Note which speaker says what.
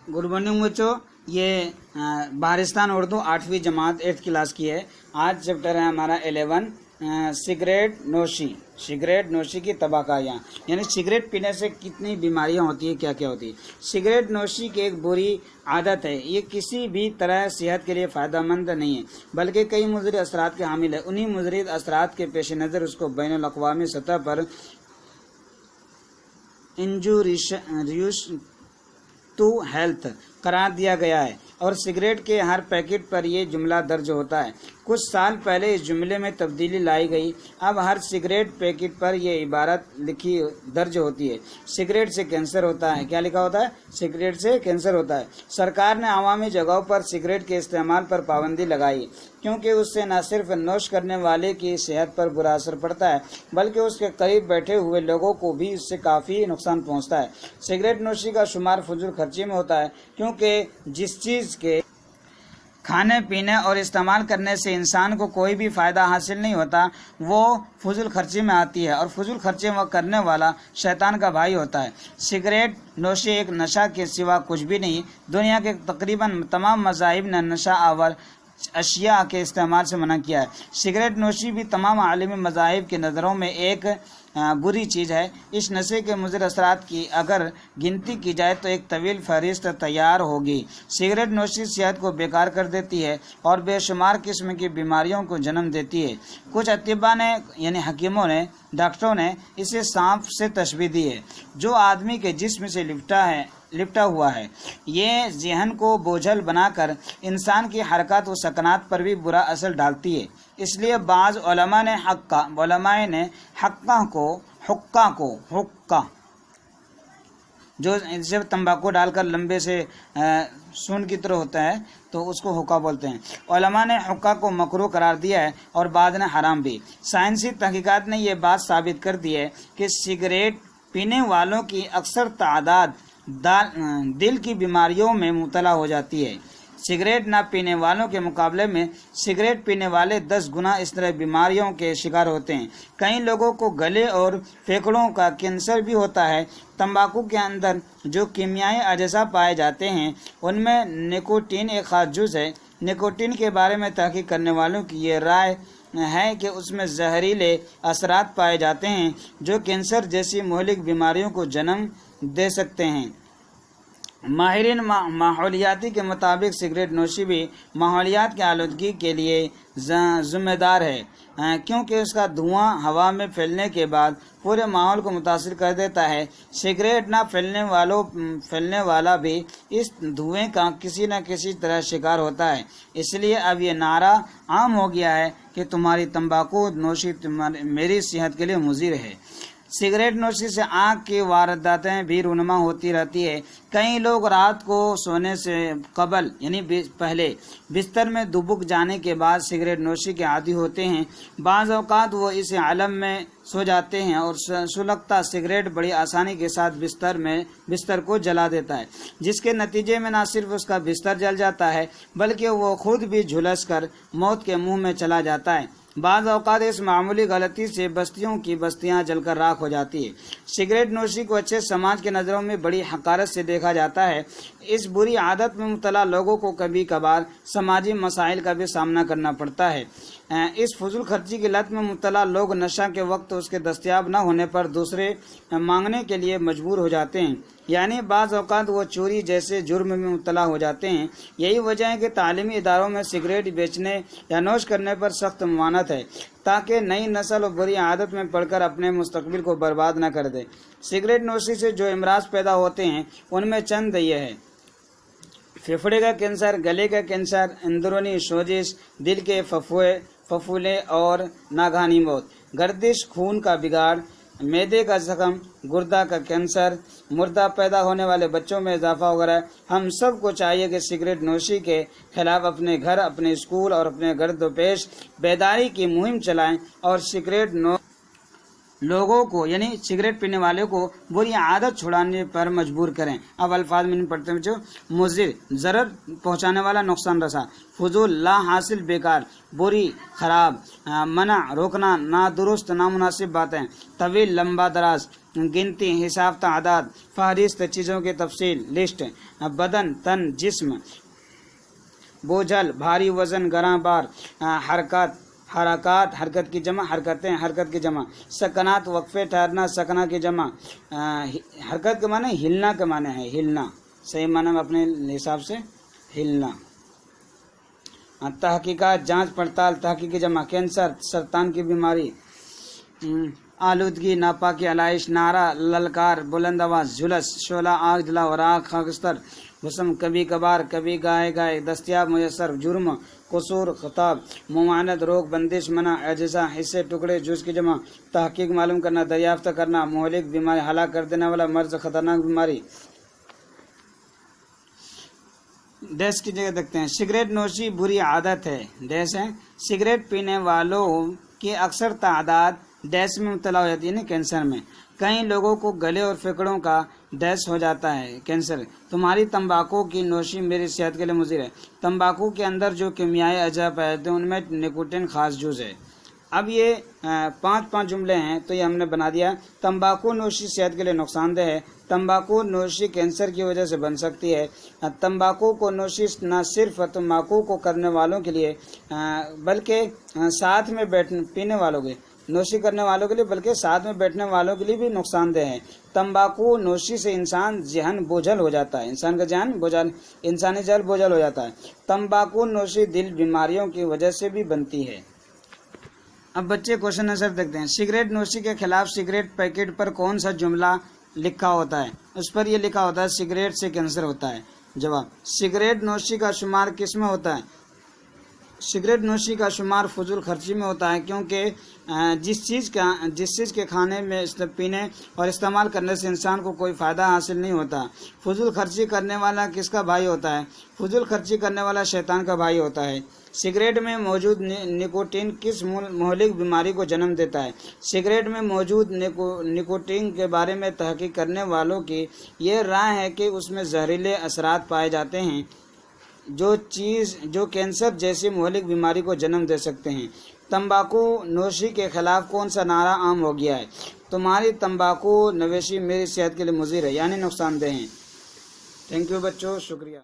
Speaker 1: Good morning बच्चों। ये बारिस्तान उर्दू 8वीं जमात 8th क्लास की है। आज चैप्टर है हमारा 11 सिगरेट नोशी। सिगरेट नोशी की तबाकायाँ, यानी सिगरेट पीने से कितनी बीमारियां होती है, क्या क्या होती है। सिगरेट नोशी की एक बुरी आदत है। ये किसी भी तरह सेहत के लिए फ़ायदेमंद नहीं है, बल्कि कई मुज़र असरात के हामिल है। उन्हीं मुज़र असरात के पेश नज़र उसको बैनुल अक़वामी सतह पर इंजुरियस टू हेल्थ करार दिया गया है और सिगरेट के हर पैकेट पर यह जुमला दर्ज होता है। कुछ साल पहले इस जुमले में तब्दीली लाई गई। अब हर सिगरेट पैकेट पर यह इबारत लिखी दर्ज होती है, सिगरेट से कैंसर होता है। क्या लिखा होता है? सिगरेट से कैंसर होता है। सरकार ने अवामी जगहों पर सिगरेट के इस्तेमाल पर पाबंदी लगाई, क्योंकि उससे न सिर्फ नोश करने वाले की सेहत पर बुरा असर पड़ता है, बल्कि उसके करीब बैठे हुए लोगों को भी इससे काफ़ी नुकसान पहुंचता है। सिगरेट नोशी का शुमार फजूल खर्ची में होता है, क्योंकि जिस चीज़ के खाने पीने और इस्तेमाल करने से इंसान को कोई भी फ़ायदा हासिल नहीं होता, वो फजूल खर्ची में आती है, और फजूल खर्ची करने वाला शैतान का भाई होता है। सिगरेट नोशी एक नशा के सिवा कुछ भी नहीं। दुनिया के तकरीबन तमाम मज़ाहिब ने नशा आवर अशिया के इस्तेमाल से मना किया है। सिगरेट नोशी भी तमाम आलमी मज़ाहिब के नज़रों में एक बुरी चीज़ है। इस नशे के मुज़र असरात की अगर गिनती की जाए तो एक तवील फहरिस्त तैयार होगी। सिगरेट नोशी सेहत को बेकार कर देती है और बेशुमार किस्म की बीमारियों को जन्म देती है। कुछ अतिबा ने, यानी हकीमों ने, डॉक्टरों ने इसे सांप से तशबीह दी है, जो आदमी के जिस्म से लिपटा हुआ है। ये जहन को बोझल बनाकर इंसान की हरकत व सकनात पर भी बुरा असर डालती है। इसलिए बाज़ उलमाए ने हुक्का जो जब तंबाकू डालकर लंबे से सून की तरह होता है तो उसको हुक्का बोलते हैं। उलमा ने हुक्का को मकरूह करार दिया है और बाद ने हराम भी। साइंसी तहकीकात ने यह बात साबित कर दी है कि सिगरेट पीने वालों की अक्सर तादाद दिल की बीमारियों में मुब्तला हो जाती है। सिगरेट ना पीने वालों के मुकाबले में सिगरेट पीने वाले 10 गुना इस तरह बीमारियों के शिकार होते हैं। कई लोगों को गले और फेफड़ों का कैंसर भी होता है। तंबाकू के अंदर जो कीमियाई अजसा पाए जाते हैं, उनमें निकोटीन एक खास जुज़ है। निकोटीन के बारे में तहकीक करने वालों की ये राय है कि उसमें जहरीले असरात पाए जाते हैं, जो कैंसर जैसी मुहलिक बीमारियों को जन्म दे सकते हैं। माहिरीन माहौलियाती के मुताबिक सिगरेट नोशी भी माहौलियात की आलूदगी के लिए ज़िम्मेदार है, क्योंकि उसका धुआं हवा में फैलने के बाद पूरे माहौल को मुतासिर कर देता है। सिगरेट ना फैलने वाला भी इस धुएं का किसी न किसी तरह शिकार होता है। इसलिए अब ये नारा आम हो गया है कि तुम्हारी तंबाकू नोशी मेरी सेहत के लिए मुज़िर है। सिगरेट नोशी से आँख की वारदातें भी रूनुमा होती रहती है। कई लोग रात को सोने से कबल, यानी पहले बिस्तर में दुबक जाने के बाद सिगरेट नोशी के आदी होते हैं। बाज़ औक़ात वो इस आलम में सो जाते हैं और सुलगता सिगरेट बड़ी आसानी के साथ बिस्तर को जला देता है, जिसके नतीजे में न सिर्फ उसका बिस्तर जल जाता है, बल्कि वो खुद भी झुलस कर मौत के मुंह में चला जाता है। बाज़ औक़ात इस मामूली गलती से बस्तियों की बस्तियां जलकर राख हो जाती है। सिगरेट नोशी को अच्छे समाज के नज़रों में बड़ी हकारत से देखा जाता है। इस बुरी आदत में मुब्तला लोगों को कभी कभार समाजी मसाइल का भी सामना करना पड़ता है। इस फजूल खर्ची की लत में मुब्तला लोग नशा के वक्त उसके दस्तयाब न होने पर दूसरे मांगने के लिए मजबूर हो जाते हैं, यानी बाज़ औक़ात वो चोरी जैसे जुर्म में मुब्तला हो जाते हैं। यही वजह है कि तालीमी इदारों में सिगरेट बेचने या नोश करने पर सख्त ममानत है, ताकि नई नस्ल और बुरी आदत में पड़कर अपने मुस्तकबिल को बर्बाद न कर दे। सिगरेट नोशी से जो अमराज पैदा होते हैं, उनमें चंद ये है: फेफड़े का कैंसर, गले का कैंसर, अंदरूनी सोजिश, दिल के फफूले और नागहानी मौत, गर्दिश, खून का बिगाड़, मैदे का जख्म, गुर्दा का कैंसर, मुर्दा पैदा होने वाले बच्चों में इजाफा वगैरह। हम सब को चाहिए कि सिगरेट नोशी के खिलाफ अपने घर, अपने स्कूल और अपने गर्दोपेश बेदारी की मुहिम चलाएं और सिगरेट लोगों को, यानी सिगरेट पीने वाले को बुरी आदत छुड़ाने पर मजबूर करें। अब अल्फाज में पढ़ते हैं बच्चों। मुज़िर, ज़रर पहुँचाने वाला, नुकसान रसा। फजूल, ला हासिल, बेकार, बुरी, खराब। मना, रोकना, नादुरुस्त, नामुनासिब बातें। तवील, लंबा दराज। गिनती, हिसाब, तादाद, फहरिस्त, चीज़ों की तफसील, लिस्ट। बदन, तन, जिस्म। बोझल, भारी वजन, गरां बार। हरकत, हरकत, हरकत की जमा, हरकतें, हरकत की जमा। सकनात, वक्फे, ठहरना, सकना की जमा। हरकत के माने हिलना के माने है, हिलना, सही माने में अपने हिसाब से हिलना। तहकीकात, जांच पड़ताल, तहकीकी जमा। कैंसर, सरतान की बीमारी। आलूदगी, नापाकी, आलाइश। नारा, ललकार, बुलंद आवाज। झुलस, शोला, आग जला, वराक, खाकस्तर। हुस्म, कभी कभार, कभी गाय गाय। दस्तयाब, मुयसर। जुर्म, कसूर, खताब। मुमानत, रोक, बंदिश, मना। अज्जा, हिस्से, टुकड़े, जुज की जमा। तहकीक, मालूम करना, दरियाफ्त करना। मोहलिक, बीमारी, हलाक कर देने वाला, मर्ज, खतरनाक बीमारी। डैश की जगह देखते हैं, सिगरेट नोशी बुरी आदत है। डैश है, सिगरेट पीने वालों की अक्सर तादाद डैश में मुब्तला हो जाती है ना, कैंसर में। कई लोगों को गले और फेफड़ों का डैश हो जाता है, कैंसर। तुम्हारी तंबाकू की नोशी मेरी सेहत के लिए मुज़िर है। तंबाकू के अंदर जो कीमियाई अज्जा पाए जाते हैं उनमें निकोटीन खास जुज़ है। अब ये 5 जुमले हैं, तो ये हमने बना दिया। तंबाकू नोशी सेहत के लिए नुकसानदेह है। तंबाकू नोशी कैंसर की वजह से बन सकती है। तंबाकू को नोशी न सिर्फ तंबाकू को करने वालों के लिए बल्कि साथ में पीने वालों के नोशी करने वालों के लिए बल्कि साथ में बैठने वालों के लिए भी नुकसानदेह है। तंबाकू नोशी से इंसान जहन बोझल हो जाता है, इंसान का जहन बोझल, इंसानी जहन बोझल हो जाता है। तंबाकू नोशी दिल बीमारियों की वजह से भी बनती है। अब बच्चे क्वेश्चन आंसर देखते हैं। सिगरेट नोशी के खिलाफ सिगरेट पैकेट पर कौन सा जुमला लिखा होता है? उस पर यह लिखा होता है सिगरेट से कैंसर होता है। जवाब, सिगरेट नोशी का शुमार किस में होता है? सिगरेट नोशी का शुमार फजूल खर्ची में होता है, क्योंकि जिस चीज़ के खाने में पीने और इस्तेमाल करने से इंसान को कोई फ़ायदा हासिल नहीं होता। फजूल खर्ची करने वाला किसका भाई होता है? फजूल खर्ची करने वाला शैतान का भाई होता है। सिगरेट में मौजूद निकोटीन किस मोहलिक बीमारी को जन्म देता है? सिगरेट में मौजूद निकोटीन के बारे में तहकीक करने वालों की ये राय है कि उसमें जहरीले असरात पाए जाते हैं जो कैंसर जैसी मोहलिक बीमारी को जन्म दे सकते हैं। तंबाकू नोशी के खिलाफ कौन सा नारा आम हो गया है? तुम्हारी तंबाकू नवेशी मेरी सेहत के लिए मुज़िर है, यानी नुकसानदेह है। थैंक यू बच्चों, शुक्रिया।